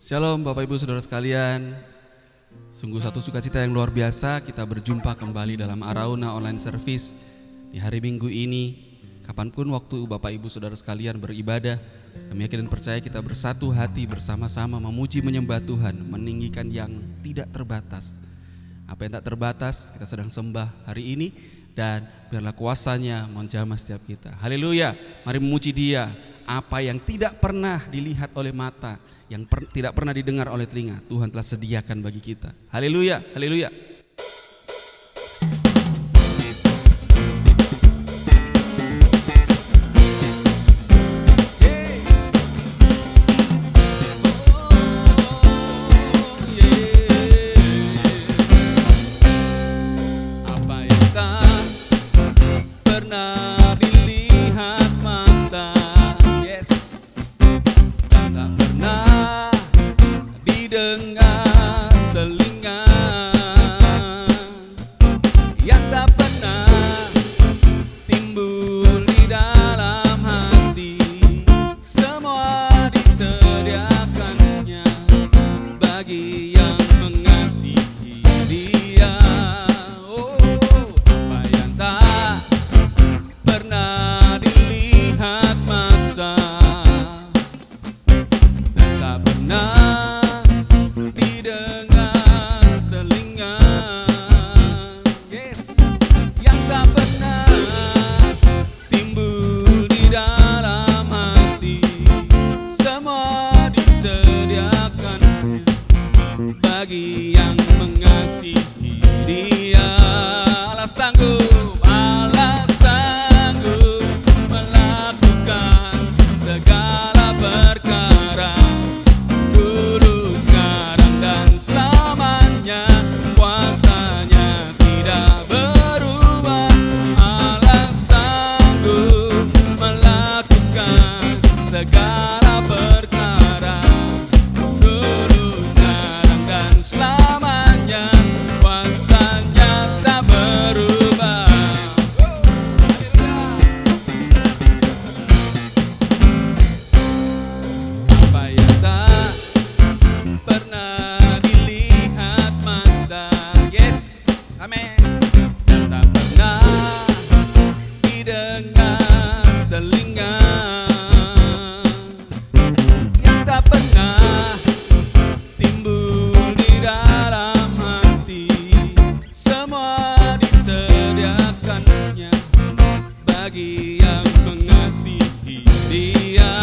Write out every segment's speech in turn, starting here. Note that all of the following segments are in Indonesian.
Shalom Bapak Ibu Saudara sekalian. Sungguh satu sukacita yang luar biasa kita berjumpa kembali dalam Arauna Online Service di hari Minggu ini. Kapanpun waktu Bapak Ibu Saudara sekalian beribadah, kami yakin dan percaya kita bersatu hati bersama-sama memuji menyembah Tuhan, meninggikan yang tidak terbatas. Apa yang tak terbatas kita sedang sembah hari ini, dan biarlah kuasanya menjamah setiap kita. Haleluya, mari memuji Dia. Apa yang tidak pernah dilihat oleh mata, yang tidak pernah didengar oleh telinga, Tuhan telah sediakan bagi kita. Haleluya, haleluya. Apa yang tak pernah dilihat mata, tak pernah didengar telinga, yang tak pernah timbul di dalam hati, semua disediakannya bagi yang mengasihi Dia. Oh, apa yang tak pernah dilihat mata, tak pernah didengar telinga, yang tak pernah timbul di dalam hati, semua disediakannya bagi yang mengasihi Dia. Allah sanggup, Allah sanggup melakukan segala perkara, dulu, sekarang, dan selamanya. Kuasanya tidak berubah. Allah sanggup melakukan segala perkara, dulu, sekarang, dan selamanya. Kuasanya tak berubah. Apa yang tak pernah dilihat mata, amin, dan tak pernah didengar telinga, yang tak pernah timbul di dalam hati, semua disediakannya bagi yang mengasihi Dia.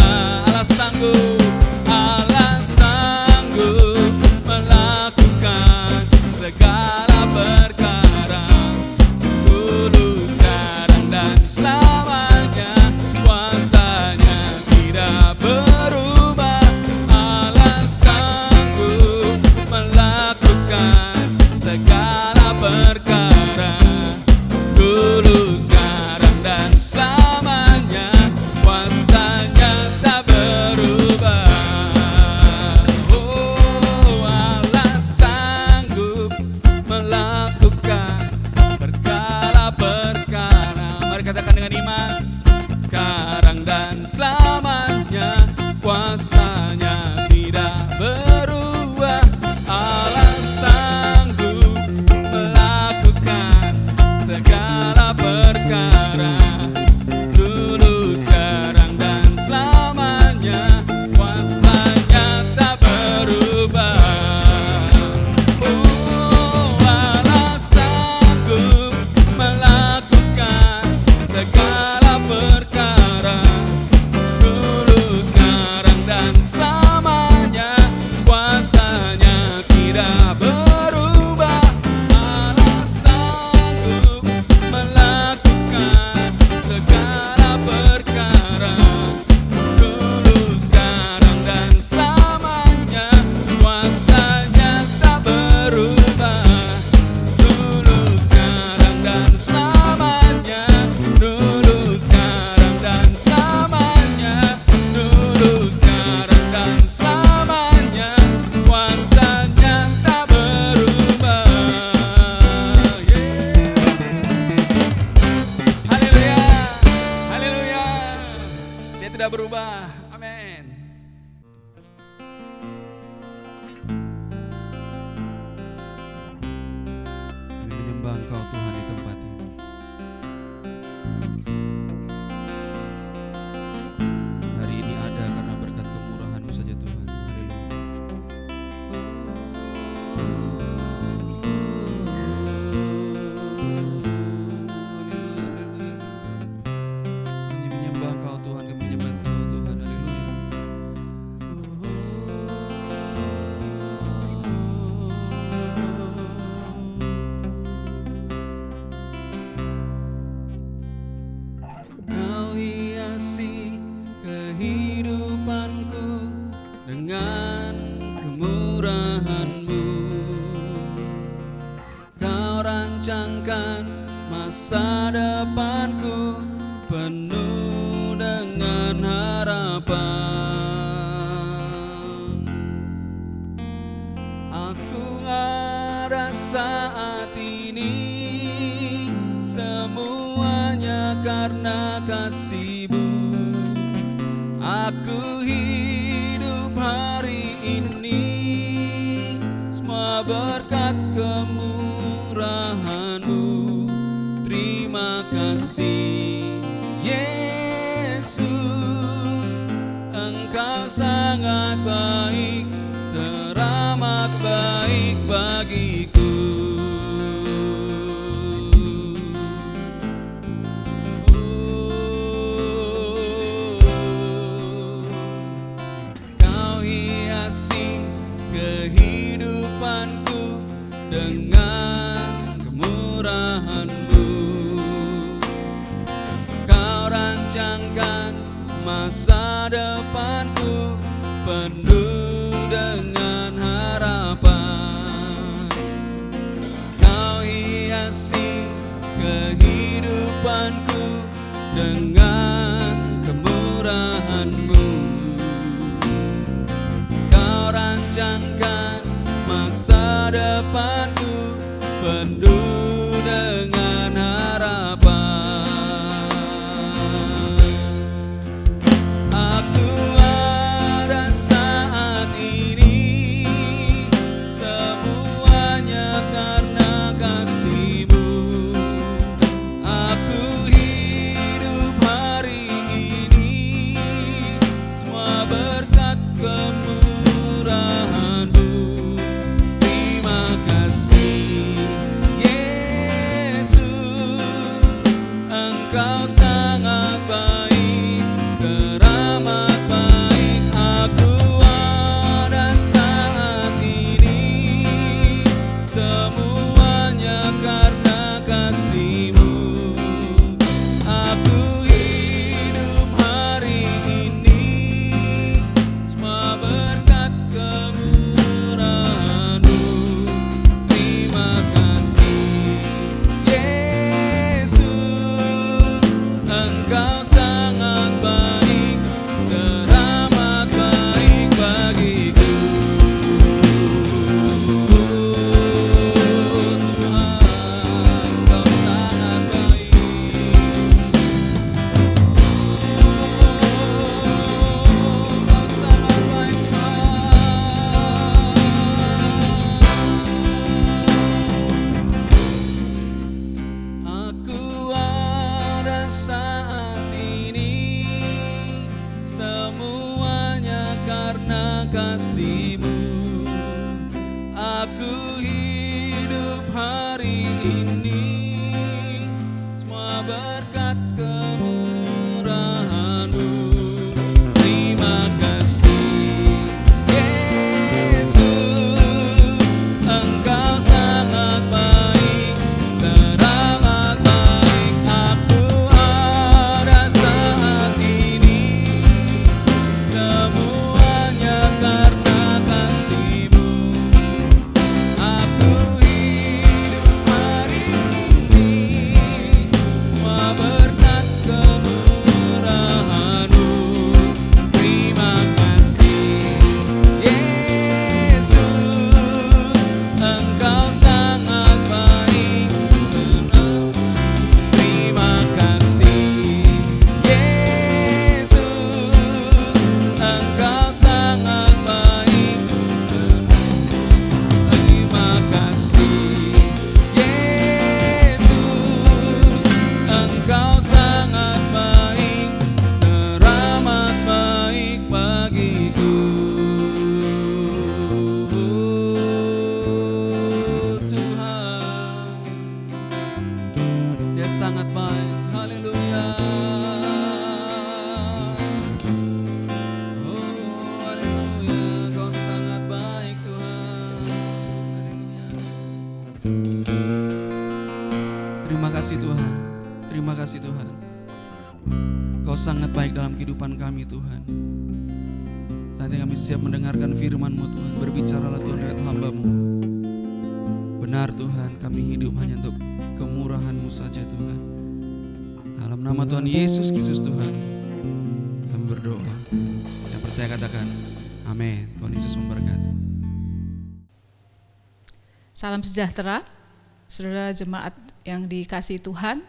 Allah sanggup, Allah sanggup melakukan segala perkara, dulu, sekarang, dan selamanya. Kuasanya tidak berubah. Allah sanggup melakukan segala perkara, dulu, sekarang, dan selamanya. Kuasanya tak berubah. Oh, Allah sanggup melakukan segala perkara. Mari katakan dengan iman, sekarang dan selamanya. Kuasanya tidak berubah. Allah sanggup melakukan segala perkara, dulu, sekarang, dan selamanya. Kuasanya tak berubah. Oh, Allah sanggup melakukan segala perkara, dulu, sekarang, dan selamanya. Kuasanya tidak berubah. Allah sanggup melakukan segala perkara, dulu, sekarang, dan selamanya. Kuasanya tak berubah. Dulu, sekarang, dan selamanya. Dulu, sekarang, dan selamanya. Dulu, sekarang, dan selamanya. Kuasanya tak berubah. Haleluya, haleluya. Dia tidak berubah. Amin. depanku penuh dengan harapan. Aku ada saat ini, semuanya karena kasih-Mu. Aku hidup hari ini, semua berkat kemurahan-Mu. Terima kasih Yesus, Engkau sangat baik, teramat baik bagiku. Kau hiasi kehidupanku dengan kemurahan-Mu. Kau rancangkan masa depanku penuh dengan harapan. Kau hiasi kehidupanku dengan kemurahan-Mu. Kau rancangkan masa depanku penuh dengan harapan. Aku ada saat ini, semuanya karena kasih-Mu. Aku hidup hari ini, semua berkat kemurahan-Mu. Terima kasih Yesus, Engkau sangat baik, teramat baik. Aku ada saat ini, semuanya karena kasih-Mu. Aku hidup hari ini, semua berkat kemurahan-Mu. Terima kasih Yesus, Engkau sangat baik, teramat baik bagiku. Tuhan, Engkau sangat baik. Engkau sangat baik, Tuhan. Aku ada saat ini, semuanya karena kasih-Mu. Aku hidup hari ini, semua berkat kemurahan-Mu. Terima kasih Yesus, Engkau sangat baik, teramat baik. Aku ada saat ini, semuanya karena kasih-Mu. Aku hidup hari ini, semua berkat kemurahan-Mu. Terima kasih Yesus, Engkau sangat baik, terima kasih Yesus, Engkau sangat baik. Terima kasih Yesus, Engkau sangat baik, teramat baik bagiku. Tuhan, Dia sangat baik. Haleluya. Oh, haleluya. Kau sangat baik, Tuhan. Haleluya. Terima kasih Tuhan. Terima kasih Tuhan. Kau sangat baik dalam kehidupan kami, Tuhan. Saat ini kami siap mendengarkan firman-Mu, Tuhan. Berbicaralah Tuhan lewat hamba-Mu. Benar Tuhan, kami hidup hanya untuk kemurahan-Mu saja, Tuhan. Dalam nama Tuhan Yesus Kristus Tuhan, kami berdoa. Yang percaya katakan, amin. Tuhan Yesus memberkati. Salam sejahtera, saudara jemaat yang dikasihi Tuhan.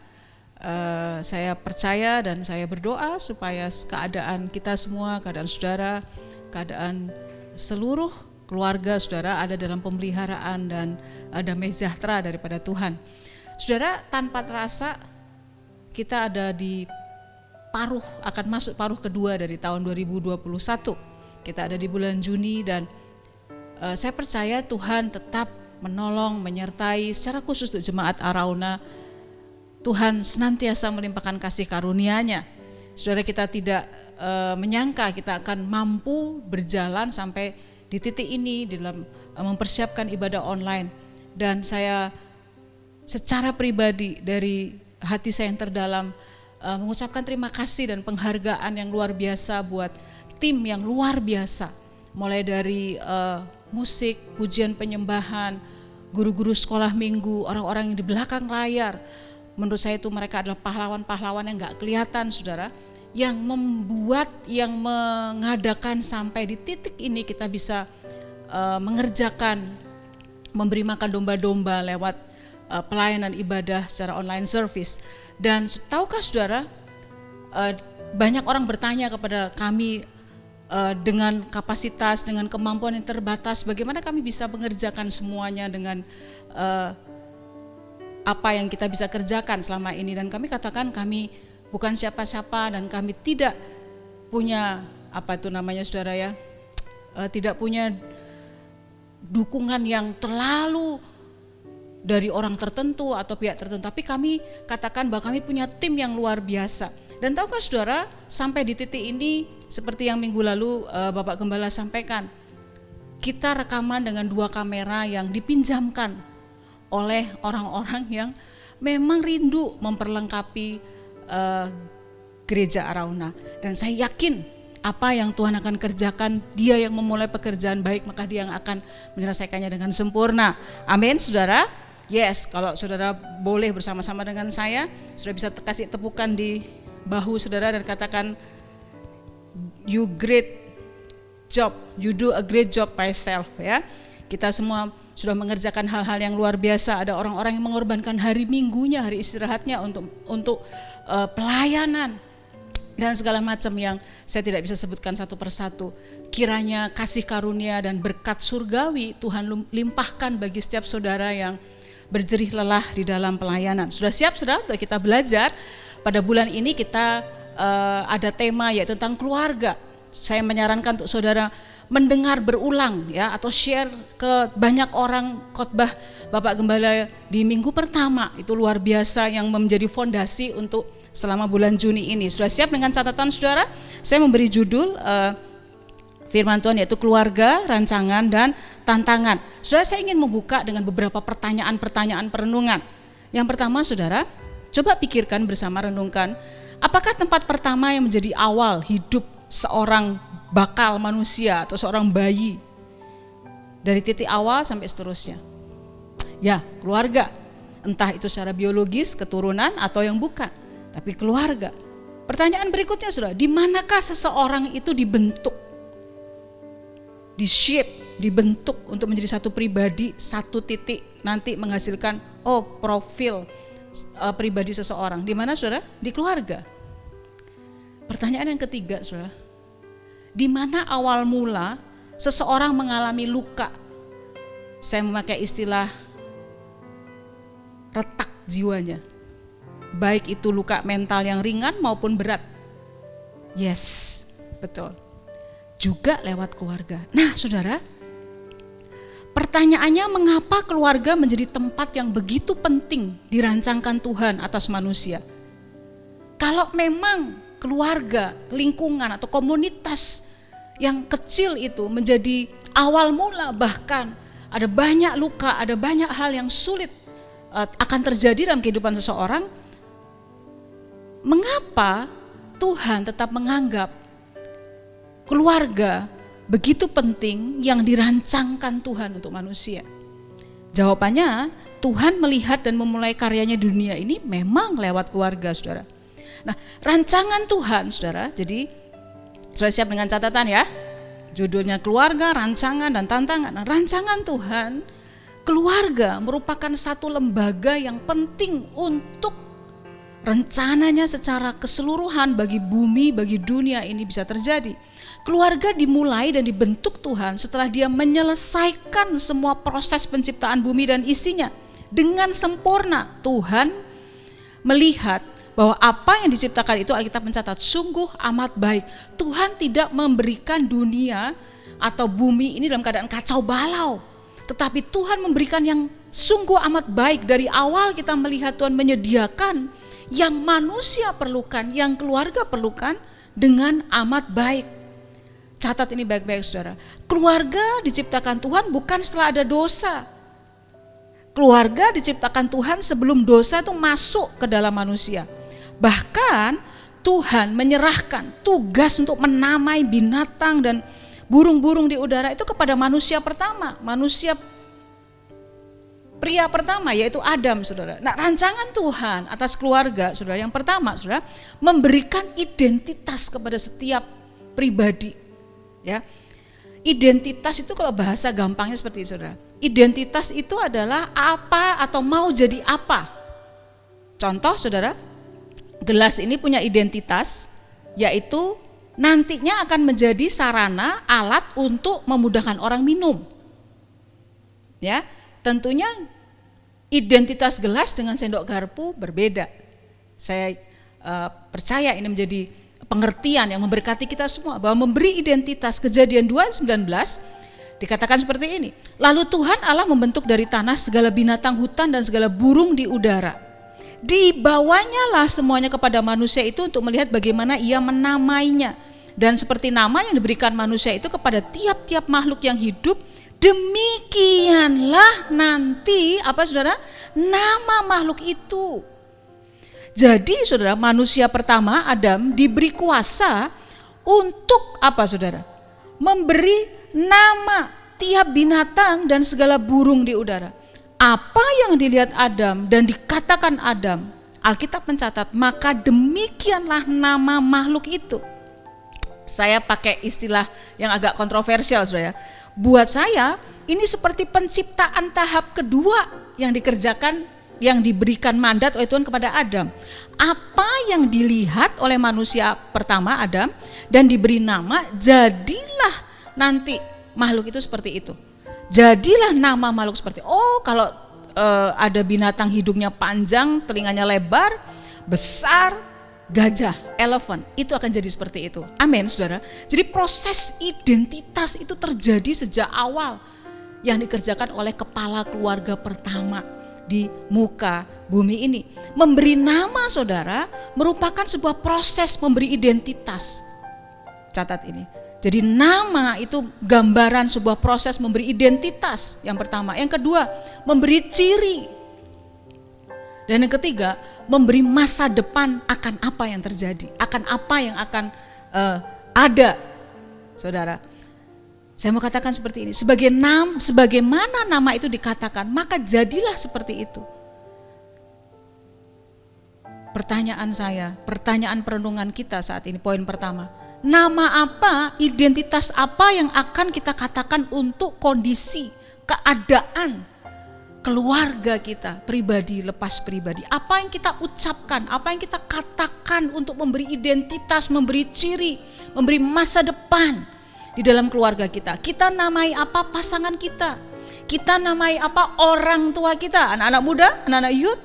Saya percaya dan saya berdoa supaya keadaan kita semua, keadaan saudara, keadaan seluruh keluarga saudara ada dalam pemeliharaan dan damai sejahtera daripada Tuhan. Saudara, tanpa terasa kita ada di akan masuk paruh kedua dari tahun 2021. Kita ada di bulan Juni dan saya percaya Tuhan tetap menolong, menyertai secara khusus untuk jemaat Arauna. Tuhan senantiasa melimpahkan kasih karunia-Nya. Saudara, kita tidak menyangka kita akan mampu berjalan sampai di titik ini dalam mempersiapkan ibadah online. Dan saya secara pribadi dari hati saya yang terdalam mengucapkan terima kasih dan penghargaan yang luar biasa buat tim yang luar biasa. Mulai dari musik, pujian penyembahan, guru-guru sekolah minggu, orang-orang yang di belakang layar. Menurut saya itu mereka adalah pahlawan-pahlawan yang gak kelihatan saudara, yang membuat, yang mengadakan sampai di titik ini kita bisa mengerjakan, memberi makan domba-domba lewat pelayanan ibadah secara online service. Dan tahukah saudara, banyak orang bertanya kepada kami dengan kapasitas, dengan kemampuan yang terbatas, bagaimana kami bisa mengerjakan semuanya dengan apa yang kita bisa kerjakan selama ini. Dan kami katakan kami bukan siapa-siapa dan kami tidak punya saudara ya, tidak punya dukungan yang terlalu dari orang tertentu atau pihak tertentu, tapi kami katakan bahwa kami punya tim yang luar biasa. Dan tahukah saudara, sampai di titik ini seperti yang minggu lalu Bapak Gembala sampaikan, kita rekaman dengan 2 kamera yang dipinjamkan oleh orang-orang yang memang rindu memperlengkapi gereja Arauna. Dan saya yakin apa yang Tuhan akan kerjakan, Dia yang memulai pekerjaan baik, maka Dia yang akan menyelesaikannya dengan sempurna. Amin saudara. Yes, kalau saudara boleh bersama-sama dengan saya, saudara bisa kasih tepukan di bahu saudara dan katakan, you great job, you do a great job by self ya. Kita semua sudah mengerjakan hal-hal yang luar biasa. Ada orang-orang yang mengorbankan hari minggunya, hari istirahatnya untuk pelayanan dan segala macam yang saya tidak bisa sebutkan satu persatu. Kiranya kasih karunia dan berkat surgawi Tuhan limpahkan bagi setiap saudara yang berjerih lelah di dalam pelayanan. Sudah siap saudara untuk kita belajar? Pada bulan ini kita ada tema yaitu tentang keluarga. Saya menyarankan untuk saudara mendengar berulang ya, atau share ke banyak orang khotbah Bapak Gembala di minggu pertama. Itu luar biasa yang menjadi fondasi untuk selama bulan Juni ini. Sudah siap dengan catatan saudara? Saya memberi judul firman Tuhan yaitu keluarga, rancangan dan tantangan. Saudara, saya ingin membuka dengan beberapa pertanyaan-pertanyaan perenungan. Yang pertama saudara, coba pikirkan bersama, renungkan, apakah tempat pertama yang menjadi awal hidup seorang bakal manusia atau seorang bayi dari titik awal sampai seterusnya? Ya, keluarga. Entah itu secara biologis, keturunan atau yang bukan, tapi keluarga. Pertanyaan berikutnya saudara, di manakah seseorang itu dibentuk? Di-shape, dibentuk untuk menjadi satu pribadi, satu titik nanti menghasilkan profil pribadi seseorang. Di mana saudara? Di keluarga. Pertanyaan yang ketiga saudara, di mana awal mula seseorang mengalami luka? Saya memakai istilah retak jiwanya, baik itu luka mental yang ringan maupun berat. Yes, betul. Juga lewat keluarga. Nah saudara, pertanyaannya, mengapa keluarga menjadi tempat yang begitu penting dirancangkan Tuhan atas manusia? Kalau memang keluarga, lingkungan atau komunitas yang kecil itu menjadi awal mula, bahkan ada banyak luka, ada banyak hal yang sulit akan terjadi dalam kehidupan seseorang, mengapa Tuhan tetap menganggap keluarga begitu penting yang dirancangkan Tuhan untuk manusia? Jawabannya, Tuhan melihat dan memulai karyanya dunia ini memang lewat keluarga saudara. Nah, rancangan Tuhan, saudara, jadi sudah siap dengan catatan ya? Judulnya keluarga, rancangan, dan tantangan. Nah, rancangan Tuhan, keluarga merupakan satu lembaga yang penting untuk rencananya secara keseluruhan bagi bumi, bagi dunia ini bisa terjadi. Keluarga dimulai dan dibentuk Tuhan setelah Dia menyelesaikan semua proses penciptaan bumi dan isinya dengan sempurna. Tuhan melihat bahwa apa yang diciptakan itu, Alkitab mencatat, sungguh amat baik. Tuhan tidak memberikan dunia atau bumi ini dalam keadaan kacau balau, tetapi Tuhan memberikan yang sungguh amat baik. Dari awal kita melihat Tuhan menyediakan yang manusia perlukan, yang keluarga perlukan dengan amat baik. Catat ini baik-baik, saudara. Keluarga diciptakan Tuhan bukan setelah ada dosa. Keluarga diciptakan Tuhan sebelum dosa itu masuk ke dalam manusia. Bahkan Tuhan menyerahkan tugas untuk menamai binatang dan burung-burung di udara itu kepada manusia pertama, manusia pria pertama, yaitu Adam, saudara. Nah, rancangan Tuhan atas keluarga, saudara, yang pertama, saudara, memberikan identitas kepada setiap pribadi. Ya, identitas itu kalau bahasa gampangnya seperti itu, saudara. Identitas itu adalah apa atau mau jadi apa. Contoh, saudara, gelas ini punya identitas, yaitu nantinya akan menjadi sarana alat untuk memudahkan orang minum. Ya, tentunya identitas gelas dengan sendok garpu berbeda. Saya percaya ini menjadi pengertian yang memberkati kita semua, bahwa memberi identitas. Kejadian 2:19 dikatakan seperti ini. Lalu Tuhan Allah membentuk dari tanah segala binatang hutan dan segala burung di udara. Dibawanya lah semuanya kepada manusia itu untuk melihat bagaimana ia menamainya. Dan seperti nama yang diberikan manusia itu kepada tiap-tiap makhluk yang hidup, demikianlah nanti apa, saudara, nama makhluk itu. Jadi, saudara, manusia pertama Adam diberi kuasa untuk apa, saudara? Memberi nama tiap binatang dan segala burung di udara. Apa yang dilihat Adam dan dikatakan Adam, Alkitab mencatat, maka demikianlah nama makhluk itu. Saya pakai istilah yang agak kontroversial, saudara. Buat saya ini seperti penciptaan tahap kedua yang dikerjakan, yang diberikan mandat oleh Tuhan kepada Adam. Apa yang dilihat oleh manusia pertama Adam dan diberi nama, jadilah nanti makhluk itu seperti itu. Jadilah nama makhluk seperti, kalau ada binatang hidungnya panjang, telinganya lebar, besar, gajah, elephant, itu akan jadi seperti itu. Amin, saudara. Jadi proses identitas itu terjadi sejak awal yang dikerjakan oleh kepala keluarga pertama di muka bumi ini. Memberi nama, saudara, merupakan sebuah proses memberi identitas. Catat ini. Jadi nama itu gambaran sebuah proses memberi identitas, yang pertama. Yang kedua, memberi ciri. Dan yang ketiga, memberi masa depan akan apa yang terjadi, akan apa yang akan ada. Saudara, saya mau katakan seperti ini, sebagaimana nama itu dikatakan, maka jadilah seperti itu. Pertanyaan saya, pertanyaan perenungan kita saat ini, poin pertama. Nama apa, identitas apa yang akan kita katakan untuk kondisi, keadaan keluarga kita, pribadi lepas pribadi. Apa yang kita ucapkan, apa yang kita katakan untuk memberi identitas, memberi ciri, memberi masa depan di dalam keluarga kita. Kita namai apa pasangan kita, kita namai apa orang tua kita, anak-anak muda, anak-anak youth.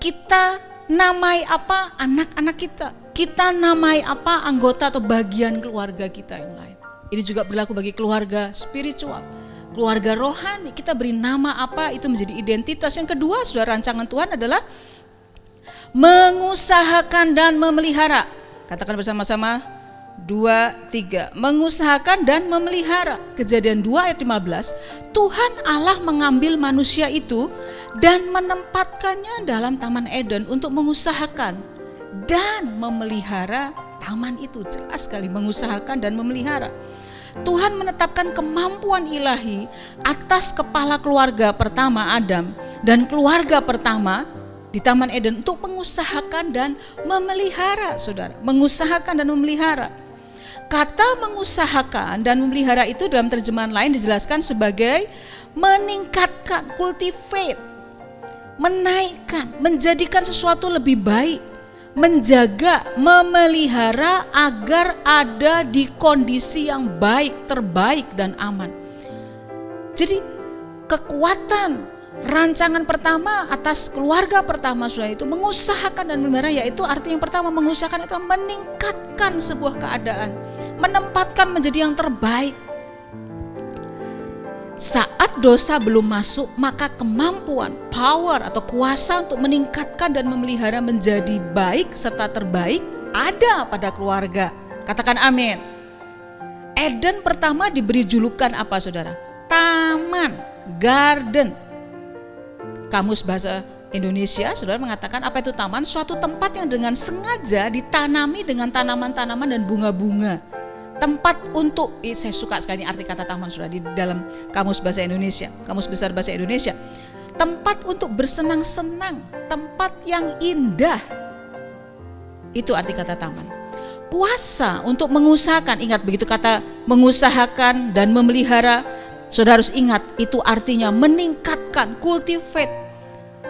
Kita namai apa anak-anak kita. Kita namai apa anggota atau bagian keluarga kita yang lain. Ini juga berlaku bagi keluarga spiritual, keluarga rohani. Kita beri nama apa, itu menjadi identitas. Yang kedua, saudara, rancangan Tuhan adalah mengusahakan dan memelihara. Katakan bersama-sama, 2, 3. Mengusahakan dan memelihara. Kejadian 2 ayat 15. Tuhan Allah mengambil manusia itu dan menempatkannya dalam Taman Eden untuk mengusahakan dan memelihara taman itu. Jelas sekali, mengusahakan dan memelihara. Tuhan menetapkan kemampuan ilahi atas kepala keluarga pertama Adam dan keluarga pertama di Taman Eden untuk mengusahakan dan memelihara, saudara. Mengusahakan dan memelihara. Kata mengusahakan dan memelihara itu dalam terjemahan lain dijelaskan sebagai meningkatkan, cultivate, menaikkan, menjadikan sesuatu lebih baik, menjaga, memelihara agar ada di kondisi yang baik, terbaik dan aman. Jadi kekuatan rancangan pertama atas keluarga pertama sudah itu mengusahakan dan memelihara, yaitu arti yang pertama mengusahakan itu meningkatkan sebuah keadaan, menempatkan menjadi yang terbaik. Saat dosa belum masuk, maka kemampuan, power atau kuasa untuk meningkatkan dan memelihara menjadi baik serta terbaik ada pada keluarga. Katakan amin. Eden pertama diberi julukan apa, saudara? Taman, garden. Kamus Bahasa Indonesia, saudara, mengatakan apa itu taman? Suatu tempat yang dengan sengaja ditanami dengan tanaman-tanaman dan bunga-bunga. Tempat untuk, saya suka sekali arti kata taman, saudara, di dalam Kamus Bahasa Indonesia, Kamus Besar Bahasa Indonesia. Tempat untuk bersenang-senang, tempat yang indah. Itu arti kata taman. Kuasa untuk mengusahakan, ingat begitu kata mengusahakan dan memelihara, saudara harus ingat itu artinya meningkatkan, cultivate,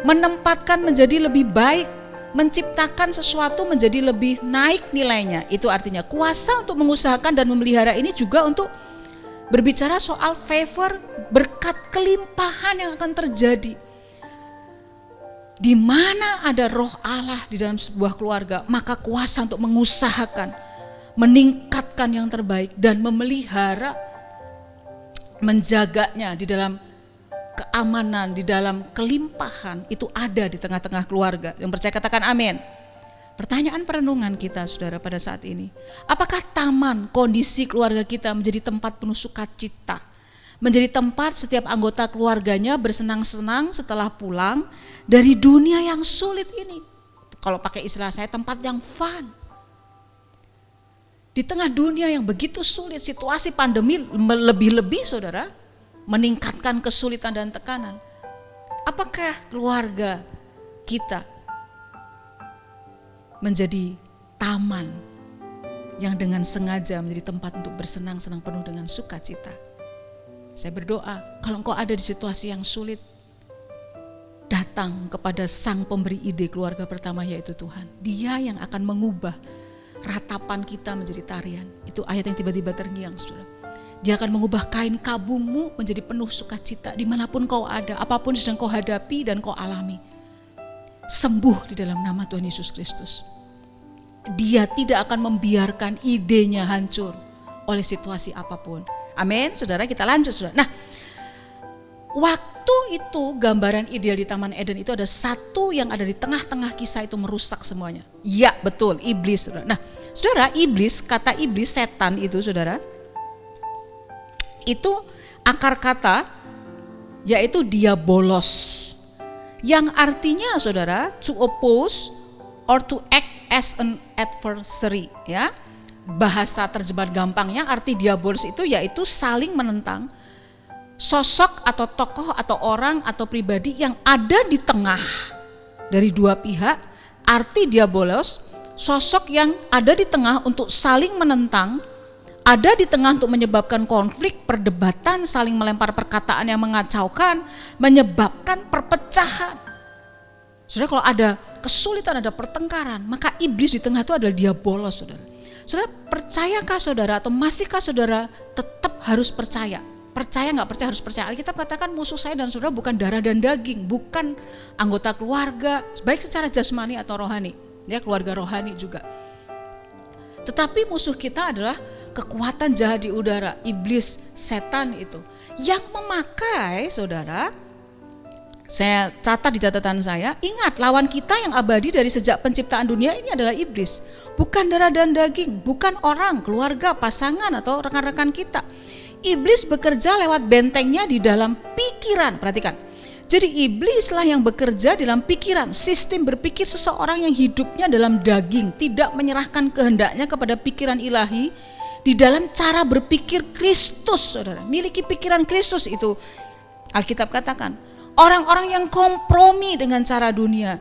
menempatkan menjadi lebih baik, menciptakan sesuatu menjadi lebih naik nilainya. Itu artinya kuasa untuk mengusahakan dan memelihara ini juga untuk berbicara soal favor, berkat, kelimpahan yang akan terjadi. Di mana ada roh Allah di dalam sebuah keluarga, maka kuasa untuk mengusahakan, meningkatkan yang terbaik dan memelihara, menjaganya di dalam keamanan, di dalam kelimpahan itu ada di tengah-tengah keluarga. Yang percaya katakan amin. Pertanyaan perenungan kita, saudara, pada saat ini, apakah taman kondisi keluarga kita menjadi tempat penuh sukacita, menjadi tempat setiap anggota keluarganya bersenang-senang setelah pulang dari dunia yang sulit ini? Kalau pakai istilah saya, tempat yang fun. Di tengah dunia yang begitu sulit, situasi pandemi lebih-lebih, saudara, meningkatkan kesulitan dan tekanan. Apakah keluarga kita menjadi taman yang dengan sengaja menjadi tempat untuk bersenang-senang penuh dengan sukacita? Saya berdoa, kalau engkau ada di situasi yang sulit, datang kepada Sang Pemberi ide keluarga pertama, yaitu Tuhan. Dia yang akan mengubah ratapan kita menjadi tarian. Itu ayat yang tiba-tiba terngiang, saudara. Dia akan mengubah kain kabungmu menjadi penuh sukacita dimanapun kau ada, apapun sedang kau hadapi dan kau alami. Sembuh di dalam nama Tuhan Yesus Kristus. Dia tidak akan membiarkan idenya hancur oleh situasi apapun. Amin, saudara, kita lanjut, saudara. Nah, waktu itu gambaran ideal di Taman Eden itu ada satu yang ada di tengah-tengah kisah itu merusak semuanya. Ya, betul, iblis, saudara. Nah, saudara, iblis, kata iblis, setan itu, saudara, itu akar kata yaitu diabolos, yang artinya, saudara, to oppose or to act as an adversary, ya. Bahasa terjemahan gampangnya arti diabolos itu yaitu saling menentang, sosok atau tokoh atau orang atau pribadi yang ada di tengah dari dua pihak. Arti diabolos, sosok yang ada di tengah untuk saling menentang, ada di tengah untuk menyebabkan konflik, perdebatan, saling melempar perkataan yang mengacaukan, menyebabkan perpecahan. Saudara, kalau ada kesulitan, ada pertengkaran, maka iblis di tengah itu adalah diabolos, saudara. Saudara, percayakah saudara atau masihkah saudara tetap harus percaya? Percaya nggak percaya harus percaya. Alkitab katakan musuh saya dan saudara bukan darah dan daging, bukan anggota keluarga, baik secara jasmani atau rohani, ya, keluarga rohani juga. Tetapi musuh kita adalah kekuatan jahat di udara, iblis, setan itu, yang memakai, saudara, saya catat di catatan saya, ingat lawan kita yang abadi dari sejak penciptaan dunia ini adalah iblis. Bukan darah dan daging, bukan orang, keluarga, pasangan atau rekan-rekan kita. Iblis bekerja lewat bentengnya di dalam pikiran, perhatikan. Jadi iblislah yang bekerja dalam pikiran, sistem berpikir seseorang yang hidupnya dalam daging, tidak menyerahkan kehendaknya kepada pikiran ilahi di dalam cara berpikir Kristus, saudara. Miliki pikiran Kristus itu, Alkitab katakan, orang-orang yang kompromi dengan cara dunia,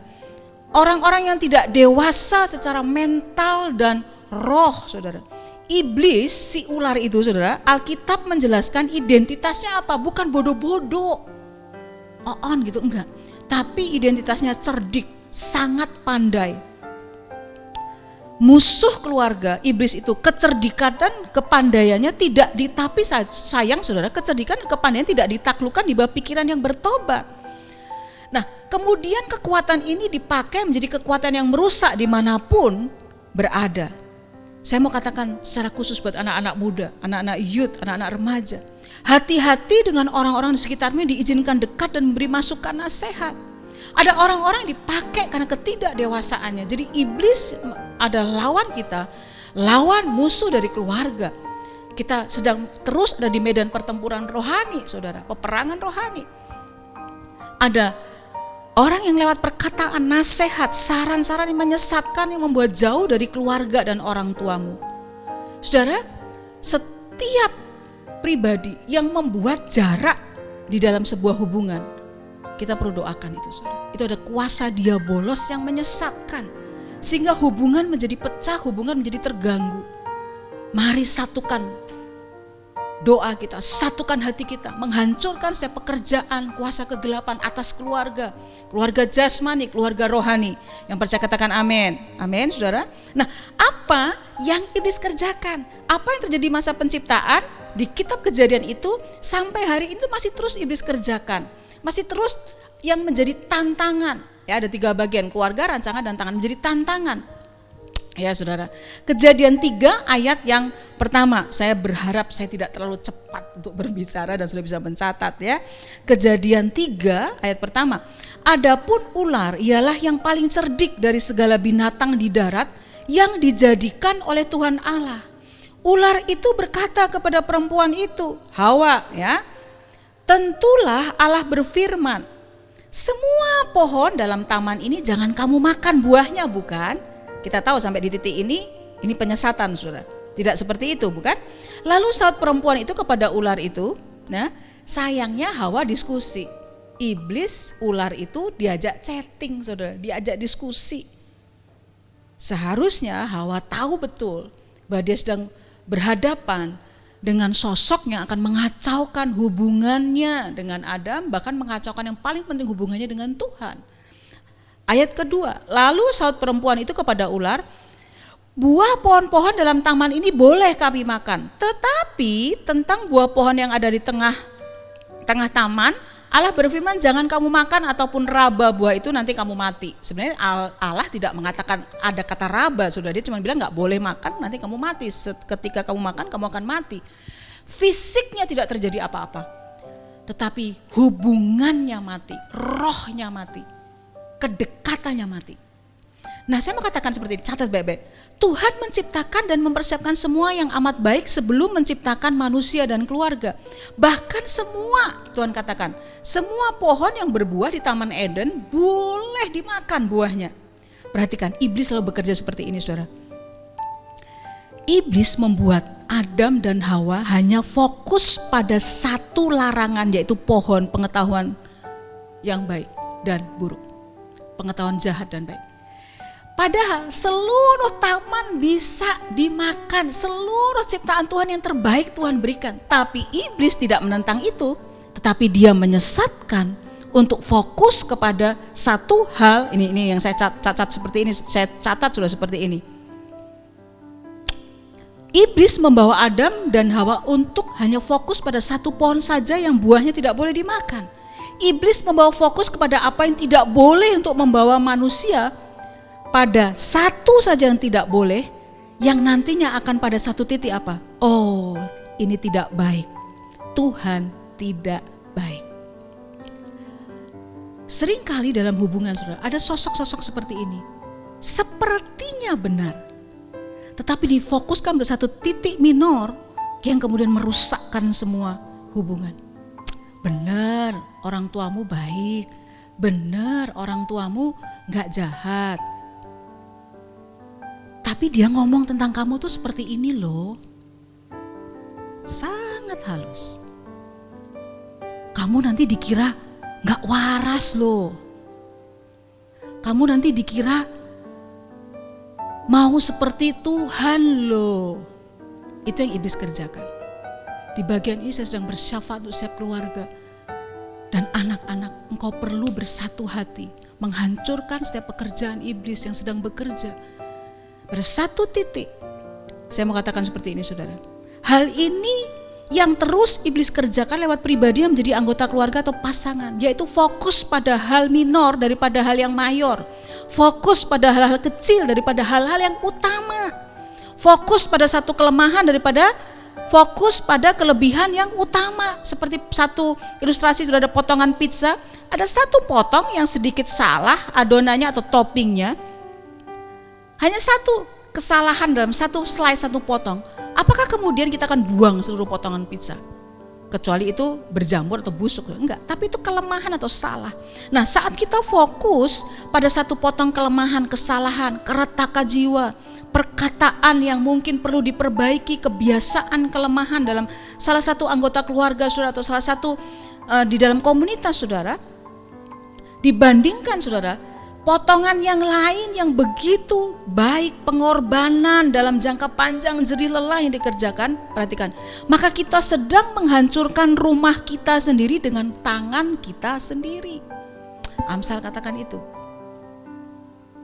orang-orang yang tidak dewasa secara mental dan roh, saudara. Iblis, si ular itu, saudara, Alkitab menjelaskan identitasnya apa? Bukan bodoh-bodoh, gitu, enggak. Tapi identitasnya cerdik, sangat pandai. Musuh keluarga iblis itu kecerdikan dan kepandaiannya tidak tapi sayang saudara, kecerdikan dan kepandaian tidak ditaklukkan di bawah pikiran yang bertobat. Nah, kemudian kekuatan ini dipakai menjadi kekuatan yang merusak dimanapun berada. Saya mau katakan secara khusus buat anak-anak muda, anak-anak youth, anak-anak remaja. Hati-hati dengan orang-orang di sekitarmu yang diizinkan dekat dan memberi masukan nasihat. Ada orang-orang yang dipakai karena ketidakdewasaannya. Jadi iblis ada lawan kita, lawan musuh dari keluarga. Kita sedang terus ada di medan pertempuran rohani, saudara, peperangan rohani. Ada orang yang lewat perkataan nasihat, saran-saran yang menyesatkan, yang membuat jauh dari keluarga dan orang tuamu. Saudara, setiap pribadi yang membuat jarak di dalam sebuah hubungan, kita perlu doakan itu, saudara. Itu ada kuasa diabolos yang menyesatkan, sehingga hubungan menjadi pecah, hubungan menjadi terganggu. Mari satukan doa kita, satukan hati kita, menghancurkan setiap pekerjaan, kuasa kegelapan atas keluarga, keluarga jasmani, keluarga rohani. Yang percaya katakan amin. Amin, saudara. Nah, apa yang iblis kerjakan? Apa yang terjadi masa penciptaan? Di kitab Kejadian itu sampai hari ini masih terus iblis kerjakan. Masih terus yang menjadi tantangan. Ya, ada 3 bagian, keluarga, rancangan, dan tantangan, menjadi tantangan. Ya, saudara. Kejadian 3 ayat yang pertama, saya berharap saya tidak terlalu cepat untuk berbicara dan sudah bisa mencatat ya. Kejadian 3 ayat pertama. Adapun ular ialah yang paling cerdik dari segala binatang di darat yang dijadikan oleh Tuhan Allah. Ular itu berkata kepada perempuan itu, Hawa, ya. Tentulah Allah berfirman, semua pohon dalam taman ini jangan kamu makan buahnya, bukan? Kita tahu sampai di titik ini penyesatan, saudara. Tidak seperti itu, bukan? Lalu saat perempuan itu kepada ular itu, nah, sayangnya Hawa diskusi. Iblis, ular itu diajak chatting, saudara, diajak diskusi. Seharusnya Hawa tahu betul bahwa dia sedang berhadapan dengan sosok yang akan mengacaukan hubungannya dengan Adam, bahkan mengacaukan yang paling penting hubungannya dengan Tuhan. Ayat kedua, lalu saut perempuan itu kepada ular, buah pohon-pohon dalam taman ini boleh kami makan, tetapi tentang buah pohon yang ada di tengah taman, Allah berfirman jangan kamu makan ataupun raba buah itu nanti kamu mati. Sebenarnya Allah tidak mengatakan ada kata raba, sudah, dia cuma bilang nggak boleh makan nanti kamu mati. Ketika kamu makan kamu akan mati. Fisiknya tidak terjadi apa-apa, tetapi hubungannya mati, rohnya mati, kedekatannya mati. Nah, saya mau katakan seperti ini, catat baik-baik. Tuhan menciptakan dan mempersiapkan semua yang amat baik sebelum menciptakan manusia dan keluarga. Bahkan semua, Tuhan katakan, semua pohon yang berbuah di Taman Eden boleh dimakan buahnya. Perhatikan, iblis selalu bekerja seperti ini, saudara. Iblis membuat Adam dan Hawa hanya fokus pada satu larangan, yaitu pohon pengetahuan yang baik dan buruk. Pengetahuan jahat dan baik. Padahal seluruh taman bisa dimakan, seluruh ciptaan Tuhan yang terbaik Tuhan berikan. Tapi iblis tidak menentang itu, tetapi dia menyesatkan untuk fokus kepada satu hal. Ini yang saya catat seperti ini, saya catat sudah seperti ini. Iblis membawa Adam dan Hawa untuk hanya fokus pada satu pohon saja yang buahnya tidak boleh dimakan. Iblis membawa fokus kepada apa yang tidak boleh untuk membawa manusia pada satu saja yang tidak boleh, yang nantinya akan pada satu titik apa? Oh, ini tidak baik. Tuhan tidak baik. Seringkali dalam hubungan, saudara, ada sosok-sosok seperti ini. Sepertinya benar, tetapi difokuskan pada satu titik minor yang kemudian merusakkan semua hubungan. Benar, orang tuamu baik. Benar, orang tuamu gak jahat. Tapi dia ngomong tentang kamu tuh seperti ini loh. Sangat halus. Kamu nanti dikira gak waras loh. Kamu nanti dikira mau seperti Tuhan loh. Itu yang iblis kerjakan. Di bagian ini saya sedang bersyafaat untuk setiap keluarga dan anak-anak. Engkau perlu bersatu hati, menghancurkan setiap pekerjaan iblis yang sedang bekerja. Bersatu titik. Saya mau katakan seperti ini saudara. Hal ini yang terus iblis kerjakan lewat pribadi yang menjadi anggota keluarga atau pasangan, yaitu fokus pada hal minor daripada hal yang mayor, fokus pada hal-hal kecil daripada hal-hal yang utama, fokus pada satu kelemahan daripada fokus pada kelebihan yang utama. Seperti satu ilustrasi, sudah ada potongan pizza, ada satu potong yang sedikit salah adonannya atau toppingnya, hanya satu kesalahan dalam satu slice, satu potong. Apakah kemudian kita akan buang seluruh potongan pizza? Kecuali itu berjamur atau busuk, enggak. Tapi itu kelemahan atau salah. Nah, saat kita fokus pada satu potong kelemahan, kesalahan, keretakan jiwa, perkataan yang mungkin perlu diperbaiki, kebiasaan kelemahan dalam salah satu anggota keluarga saudara atau salah satu di dalam komunitas saudara, dibandingkan saudara potongan yang lain yang begitu baik, pengorbanan dalam jangka panjang, jerih lelah yang dikerjakan, perhatikan, maka kita sedang menghancurkan rumah kita sendiri dengan tangan kita sendiri. Amsal katakan itu.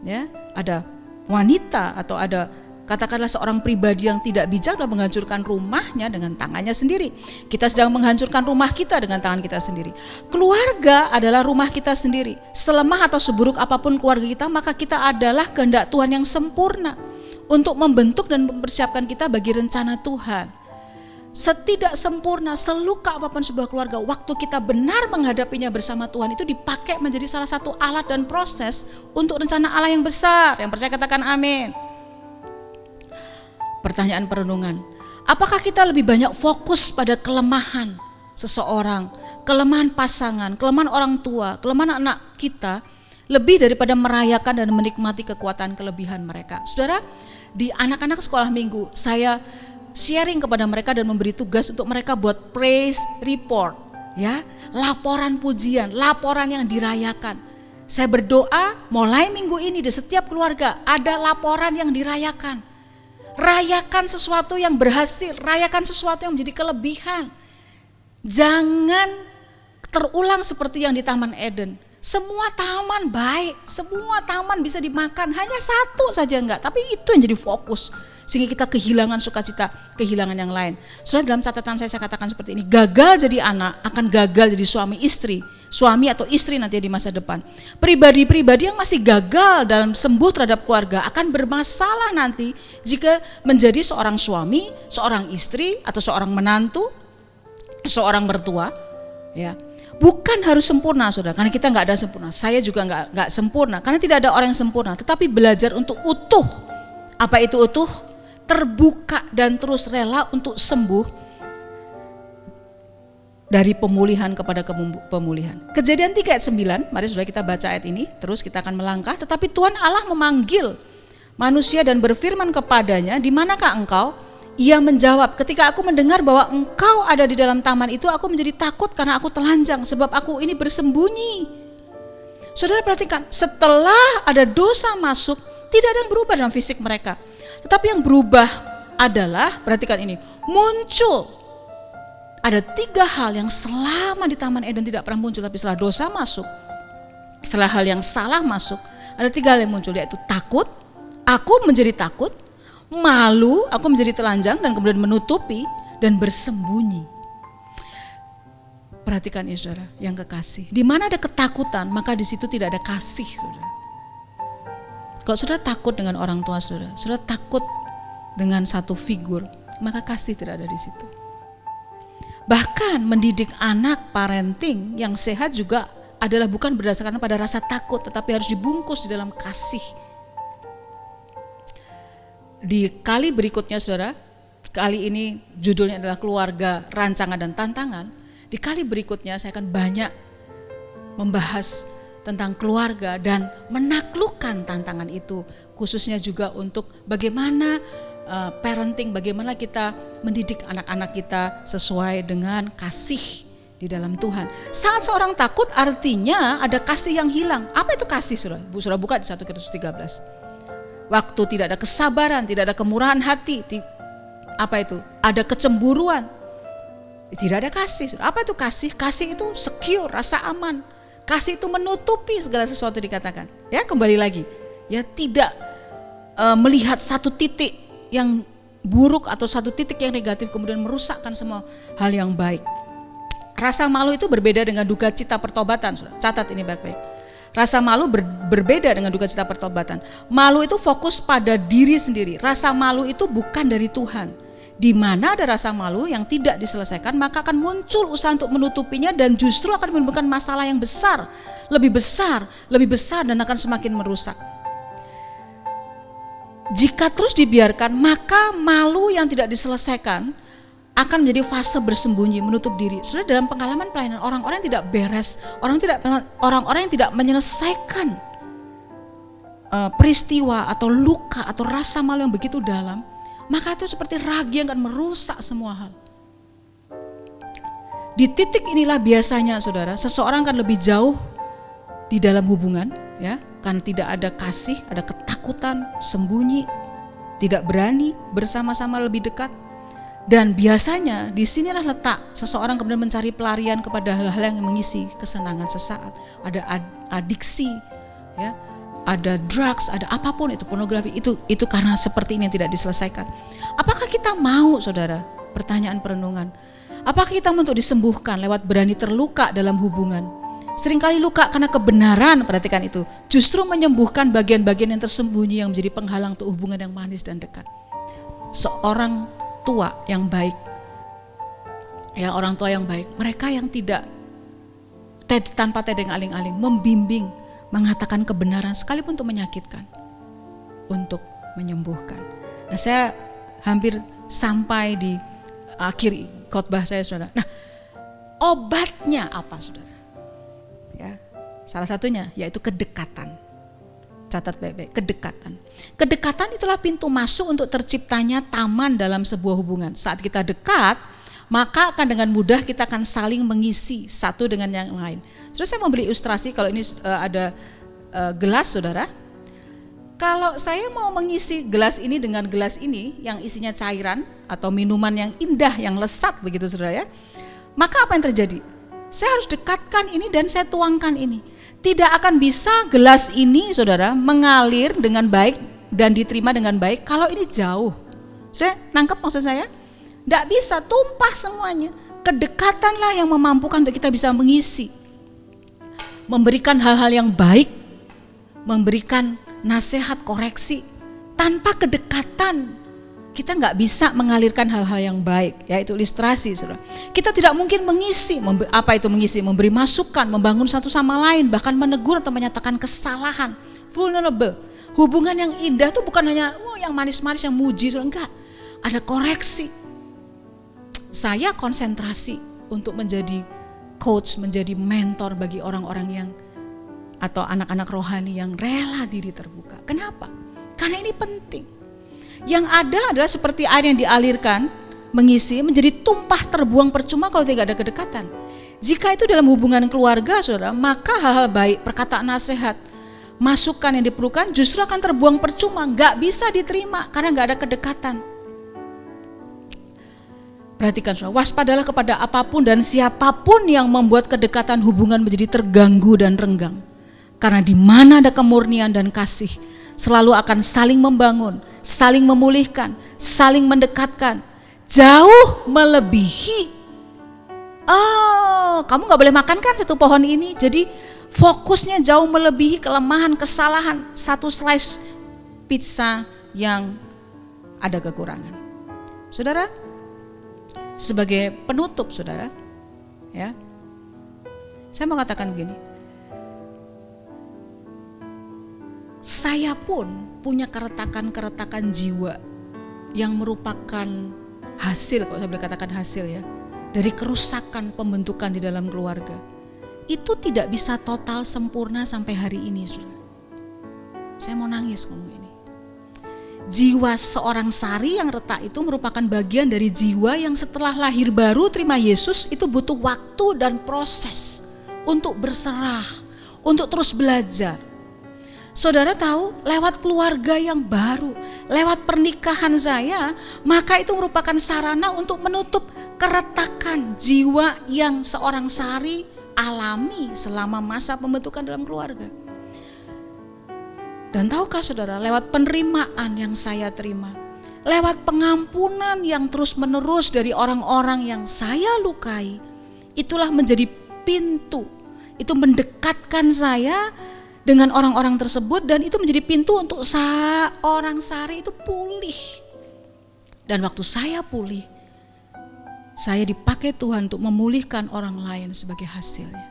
Ya, ada wanita atau ada katakanlah seorang pribadi yang tidak bijak dalam menghancurkan rumahnya dengan tangannya sendiri. Kita sedang menghancurkan rumah kita dengan tangan kita sendiri. Keluarga adalah rumah kita sendiri. Selemah atau seburuk apapun keluarga kita, maka kita adalah kehendak Tuhan yang sempurna untuk membentuk dan mempersiapkan kita bagi rencana Tuhan. Setidak sempurna, seluka apapun sebuah keluarga, waktu kita benar menghadapinya bersama Tuhan itu dipakai menjadi salah satu alat dan proses untuk rencana Allah yang besar. Yang percaya katakan amin. Pertanyaan perenungan, apakah kita lebih banyak fokus pada kelemahan seseorang, kelemahan pasangan, kelemahan orang tua, kelemahan anak kita, lebih daripada merayakan dan menikmati kekuatan kelebihan mereka? Saudara, di anak-anak sekolah minggu, saya sharing kepada mereka dan memberi tugas untuk mereka buat praise report, ya, laporan pujian, laporan yang dirayakan. Saya berdoa mulai minggu ini di setiap keluarga ada laporan yang dirayakan. Rayakan sesuatu yang berhasil, rayakan sesuatu yang menjadi kelebihan. Jangan terulang seperti yang di Taman Eden. Semua taman baik, semua taman bisa dimakan, hanya satu saja enggak. Tapi itu yang jadi fokus, sehingga kita kehilangan sukacita, kehilangan yang lain. Soalnya dalam catatan saya katakan seperti ini, gagal jadi anak akan gagal jadi suami istri. Suami atau istri nanti di masa depan. Pribadi-pribadi yang masih gagal dalam sembuh terhadap keluarga akan bermasalah nanti jika menjadi seorang suami, seorang istri, atau seorang menantu, seorang mertua. Ya, bukan harus sempurna, saudara. Karena kita nggak ada sempurna. Saya juga nggak sempurna. Karena tidak ada orang yang sempurna. Tetapi belajar untuk utuh. Apa itu utuh? Terbuka dan terus rela untuk sembuh. Dari pemulihan kepada pemulihan. Kejadian 3 ayat 9, mari sudah kita baca ayat ini, terus kita akan melangkah. Tetapi Tuhan Allah memanggil manusia dan berfirman kepadanya, di manakah engkau? Ia menjawab, ketika aku mendengar bahwa engkau ada di dalam taman itu, aku menjadi takut karena aku telanjang, sebab aku ini bersembunyi. Saudara perhatikan, setelah ada dosa masuk, tidak ada yang berubah dalam fisik mereka. Tetapi yang berubah adalah, perhatikan ini, muncul. Ada 3 hal yang selama di Taman Eden tidak pernah muncul, tapi setelah dosa masuk, setelah hal yang salah masuk, ada 3 hal yang muncul, yaitu takut, aku menjadi takut, malu, aku menjadi telanjang dan kemudian menutupi, dan bersembunyi. Perhatikan ya saudara, yang kekasih, di mana ada ketakutan, maka di situ tidak ada kasih, saudara. Kalau saudara takut dengan orang tua saudara, saudara takut dengan satu figur, maka kasih tidak ada di situ. Bahkan mendidik anak, parenting yang sehat juga adalah bukan berdasarkan pada rasa takut, tetapi harus dibungkus di dalam kasih. Di kali berikutnya saudara, kali ini judulnya adalah keluarga, rancangan dan tantangan. Di kali berikutnya saya akan banyak membahas tentang keluarga dan menaklukkan tantangan itu, khususnya juga untuk bagaimana parenting, bagaimana kita mendidik anak-anak kita sesuai dengan kasih di dalam Tuhan. Saat seorang takut artinya ada kasih yang hilang. Apa itu kasih, saudara? Saudara buka di 1 Korintus 13. Waktu tidak ada kesabaran, tidak ada kemurahan hati, apa itu? Ada kecemburuan, tidak ada kasih. Apa itu kasih? Kasih itu secure, rasa aman. Kasih itu menutupi segala sesuatu dikatakan. Ya, kembali lagi. Ya, tidak melihat satu titik yang buruk atau satu titik yang negatif kemudian merusakkan semua hal yang baik. Rasa malu itu berbeda dengan duka cita pertobatan. Catat ini baik-baik. Rasa malu berbeda dengan duka cita pertobatan. Malu itu fokus pada diri sendiri. Rasa malu itu bukan dari Tuhan. Di mana ada rasa malu yang tidak diselesaikan, maka akan muncul usaha untuk menutupinya dan justru akan menimbulkan masalah yang besar, lebih besar dan akan semakin merusak. Jika terus dibiarkan, maka malu yang tidak diselesaikan akan menjadi fase bersembunyi, menutup diri. Sudah dalam pengalaman pelayanan, orang-orang yang tidak beres, orang-orang yang tidak menyelesaikan peristiwa atau luka atau rasa malu yang begitu dalam, maka itu seperti ragi yang akan merusak semua hal. Di titik inilah biasanya, saudara, seseorang akan lebih jauh di dalam hubungan, ya, karena tidak ada kasih, ada ketakutan, sembunyi, tidak berani bersama-sama lebih dekat. Dan biasanya di sinilah letak seseorang kemudian mencari pelarian kepada hal-hal yang mengisi kesenangan sesaat. Ada adiksi, ya, ada drugs, ada apapun itu, pornografi, itu karena seperti ini yang tidak diselesaikan. Apakah kita mau, saudara? Pertanyaan perenungan. Apakah kita mau untuk disembuhkan lewat berani terluka dalam hubungan? Seringkali luka karena kebenaran, perhatikan itu, justru menyembuhkan bagian-bagian yang tersembunyi yang menjadi penghalang untuk hubungan yang manis dan dekat. Seorang tua yang baik, ya, orang tua yang baik, mereka yang tidak tanpa tedeng aling-aling, membimbing, mengatakan kebenaran sekalipun untuk menyakitkan, untuk menyembuhkan. Nah, saya hampir sampai di akhir khotbah saya, saudara. Nah, obatnya apa, saudara? Ya, salah satunya yaitu kedekatan. Catat baik-baik, kedekatan. Kedekatan itulah pintu masuk untuk terciptanya taman dalam sebuah hubungan. Saat kita dekat, maka akan dengan mudah kita akan saling mengisi satu dengan yang lain. Terus saya memberi ilustrasi, kalau ini ada gelas, saudara. Kalau saya mau mengisi gelas ini dengan gelas ini yang isinya cairan atau minuman yang indah, yang lesat begitu, saudara, ya, maka apa yang terjadi? Saya harus dekatkan ini dan saya tuangkan ini. Tidak akan bisa gelas ini, saudara, mengalir dengan baik dan diterima dengan baik kalau ini jauh. Saya nangkep maksud saya? Tidak bisa, tumpah semuanya. Kedekatanlah yang memampukan untuk kita bisa mengisi, memberikan hal-hal yang baik, memberikan nasihat, koreksi. Tanpa kedekatan kita nggak bisa mengalirkan hal-hal yang baik, yaitu ilustrasi, saudara. Kita tidak mungkin mengisi, apa itu mengisi? Memberi masukan, membangun satu sama lain, bahkan menegur atau menyatakan kesalahan. Vulnerable. Hubungan yang indah itu bukan hanya yang manis-manis, yang muji, saudara. Enggak. Ada koreksi. Saya konsentrasi untuk menjadi coach, menjadi mentor bagi orang-orang yang atau anak-anak rohani yang rela diri terbuka. Kenapa? Karena ini penting. Yang ada adalah seperti air yang dialirkan, mengisi, menjadi tumpah terbuang percuma kalau tidak ada kedekatan. Jika itu dalam hubungan keluarga, saudara, maka hal-hal baik, perkataan nasihat, masukan yang diperlukan justru akan terbuang percuma, gak bisa diterima karena gak ada kedekatan. Perhatikan, saudara, waspadalah kepada apapun dan siapapun yang membuat kedekatan hubungan menjadi terganggu dan renggang. Karena di mana ada kemurnian dan kasih, selalu akan saling membangun, saling memulihkan, saling mendekatkan, jauh melebihi. Oh, kamu gak boleh makan kan satu pohon ini? Jadi fokusnya jauh melebihi kelemahan, kesalahan satu slice pizza yang ada kekurangan. Saudara, sebagai penutup, saudara, ya, saya mau katakan begini. Saya pun punya keretakan-keretakan jiwa yang merupakan hasil, kalau saya boleh katakan hasil, ya, dari kerusakan pembentukan di dalam keluarga. Itu tidak bisa total sempurna sampai hari ini, saudara. Saya mau nangis ngomong ini. jiwa seorang sari yang retak itu merupakan bagian dari jiwa yang setelah lahir baru terima Yesus itu butuh waktu dan proses untuk berserah, untuk terus belajar. Saudara tahu, lewat keluarga yang baru, lewat pernikahan saya, maka itu merupakan sarana untuk menutup keretakan jiwa yang seorang sari alami selama masa pembentukan dalam keluarga. Dan tahukah saudara, lewat penerimaan yang saya terima, lewat pengampunan yang terus menerus dari orang-orang yang saya lukai, itulah menjadi pintu, itu mendekatkan saya dengan orang-orang tersebut, dan itu menjadi pintu untuk seorang sari itu pulih. Dan waktu saya pulih, saya dipakai Tuhan untuk memulihkan orang lain sebagai hasilnya.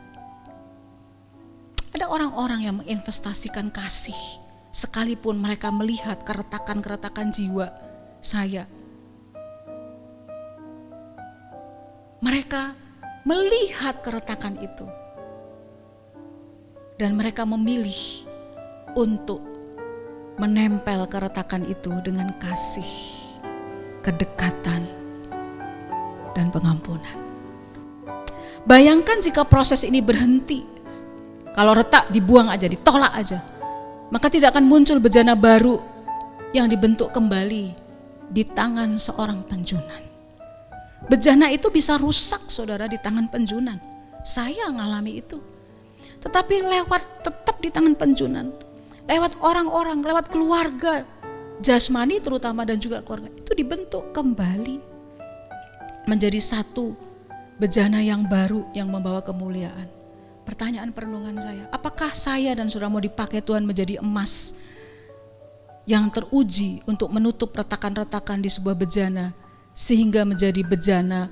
Ada orang-orang yang menginvestasikan kasih, sekalipun mereka melihat keretakan-keretakan jiwa saya. Mereka melihat keretakan itu. Dan mereka memilih untuk menempel keretakan itu dengan kasih, kedekatan, dan pengampunan. Bayangkan jika proses ini berhenti. Kalau retak dibuang aja, ditolak aja, maka tidak akan muncul bejana baru yang dibentuk kembali di tangan seorang penjunan. Bejana itu bisa rusak saudara di tangan penjunan. Saya ngalami itu. Tetapi tetap di tangan penjunan. Lewat orang-orang, lewat keluarga jasmani terutama dan juga keluarga, itu dibentuk kembali menjadi satu bejana yang baru yang membawa kemuliaan. Pertanyaan perenungan saya, apakah saya dan saudara mau dipakai Tuhan menjadi emas yang teruji untuk menutup retakan-retakan di sebuah bejana, sehingga menjadi bejana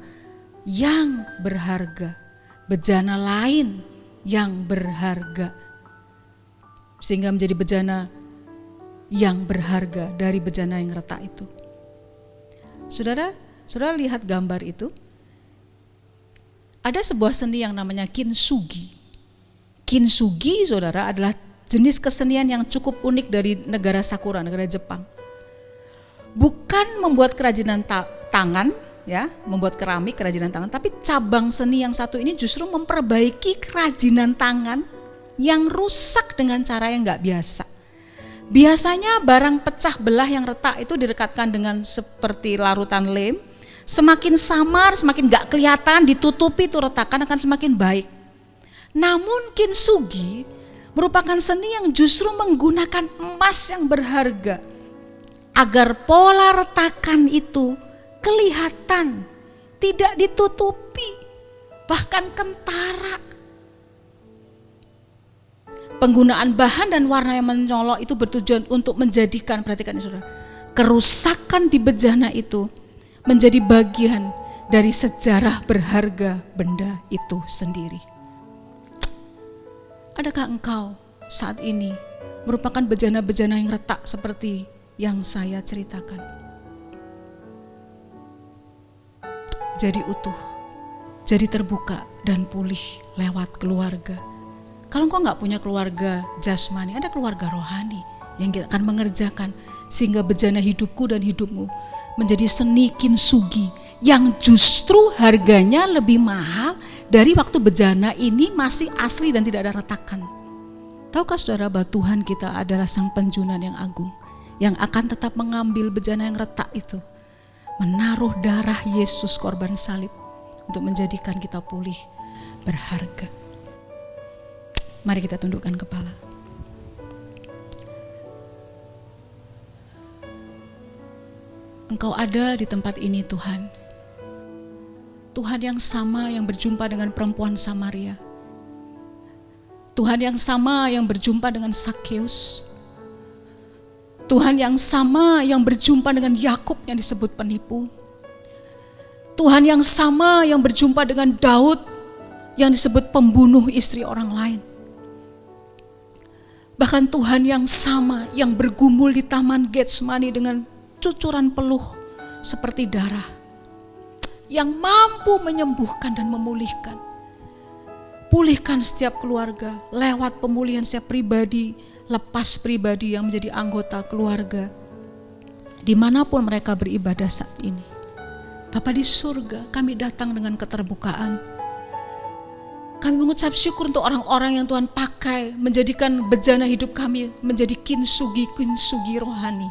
yang berharga, bejana lain yang berharga, sehingga menjadi bejana yang berharga dari bejana yang retak itu. Saudara lihat gambar itu. Ada sebuah seni yang namanya kintsugi. Kintsugi, saudara, adalah jenis kesenian yang cukup unik dari negara Sakura, negara Jepang. Bukan membuat kerajinan tangan, ya, membuat keramik, kerajinan tangan, tapi cabang seni yang satu ini justru memperbaiki kerajinan tangan yang rusak dengan cara yang nggak biasa. Biasanya barang pecah belah yang retak itu direkatkan dengan seperti larutan lem. Semakin samar, semakin gak kelihatan, ditutupi itu retakan akan semakin baik. Namun kintsugi merupakan seni yang justru menggunakan emas yang berharga agar pola retakan itu kelihatan, tidak ditutupi, bahkan kentara. Penggunaan bahan dan warna yang mencolok itu bertujuan untuk menjadikan, perhatikan ini saudara, kerusakan di bejana itu menjadi bagian dari sejarah berharga benda itu sendiri. Adakah engkau saat ini merupakan bejana-bejana yang retak seperti yang saya ceritakan? Jadi utuh, jadi terbuka dan pulih lewat keluarga. Kalau engkau gak punya keluarga jasmani, ada keluarga rohani yang akan mengerjakan sehingga bejana hidupku dan hidupmu menjadi seni kintsugi yang justru harganya lebih mahal dari waktu bejana ini masih asli dan tidak ada retakan. Tahukah saudara bahwa Tuhan kita adalah sang penjunan yang agung, yang akan tetap mengambil bejana yang retak itu, menaruh darah Yesus korban salib untuk menjadikan kita pulih, berharga. Mari kita tundukkan kepala. Engkau ada di tempat ini Tuhan. Tuhan yang sama yang berjumpa dengan perempuan Samaria. Tuhan yang sama yang berjumpa dengan Sakeus. Tuhan yang sama yang berjumpa dengan Yakub yang disebut penipu. Tuhan yang sama yang berjumpa dengan Daud yang disebut pembunuh istri orang lain. Bahkan Tuhan yang sama yang bergumul di Taman Getsemani dengan cucuran peluh seperti darah, yang mampu menyembuhkan dan memulihkan. Pulihkan setiap keluarga lewat pemulihan setiap pribadi, lepas pribadi yang menjadi anggota keluarga dimanapun mereka beribadah saat ini. Bapa di surga, kami datang dengan keterbukaan. Kami mengucap syukur untuk orang-orang yang Tuhan pakai menjadikan bejana hidup kami menjadi kinsugi rohani.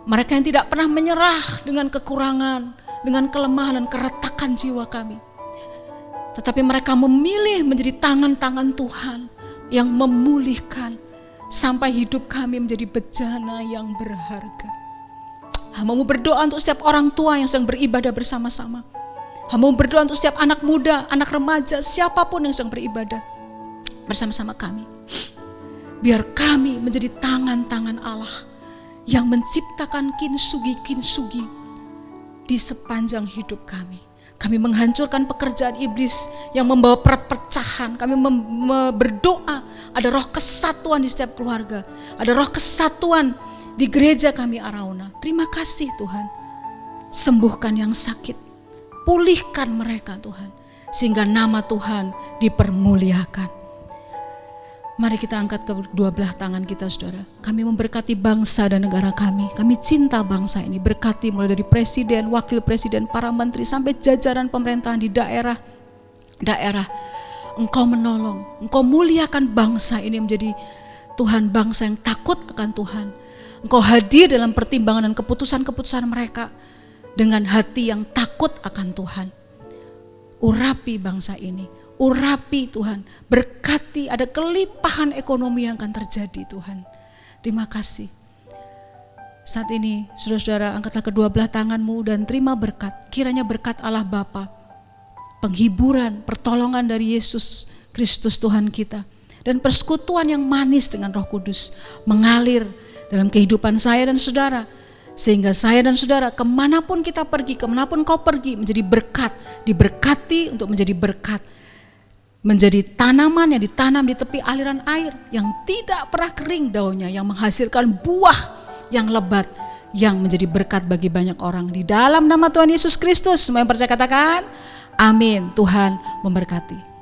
Mereka yang tidak pernah menyerah dengan kekurangan, dengan kelemahan dan keretakan jiwa kami. Tetapi mereka memilih menjadi tangan-tangan Tuhan yang memulihkan sampai hidup kami menjadi bejana yang berharga. Hamba-Mu berdoa untuk setiap orang tua yang sedang beribadah bersama-sama. Hamba-Mu berdoa untuk setiap anak muda, anak remaja, siapapun yang sedang beribadah bersama-sama kami. Biar kami menjadi tangan-tangan Allah yang menciptakan kinsugi di sepanjang hidup kami. Kami menghancurkan pekerjaan iblis yang membawa perpecahan. Kami berdoa ada roh kesatuan di setiap keluarga. Ada roh kesatuan di gereja kami Arauna. Terima kasih Tuhan. Sembuhkan yang sakit. Pulihkan mereka Tuhan. Sehingga nama Tuhan dipermuliakan. Mari kita angkat kedua belah tangan kita saudara. Kami memberkati bangsa dan negara kami. Kami cinta bangsa ini. Berkati mulai dari presiden, wakil presiden, para menteri sampai jajaran pemerintahan di daerah. Engkau menolong, Engkau muliakan bangsa ini menjadi Tuhan bangsa yang takut akan Tuhan. Engkau hadir dalam pertimbangan dan keputusan-keputusan mereka dengan hati yang takut akan Tuhan. Urapi bangsa ini. Urapi Tuhan, berkati ada kelimpahan ekonomi yang akan terjadi Tuhan. Terima kasih. Saat ini saudara-saudara angkatlah kedua belah tanganmu dan terima berkat. Kiranya berkat Allah Bapa, penghiburan, pertolongan dari Yesus Kristus Tuhan kita, dan persekutuan yang manis dengan Roh Kudus mengalir dalam kehidupan saya dan saudara. Sehingga saya dan saudara kemanapun kita pergi, kemanapun kau pergi menjadi berkat, diberkati untuk menjadi berkat. Menjadi tanaman yang ditanam di tepi aliran air yang tidak pernah kering daunnya, yang menghasilkan buah yang lebat, yang menjadi berkat bagi banyak orang. Di dalam nama Tuhan Yesus Kristus, semua yang percaya katakan, amin. Tuhan memberkati.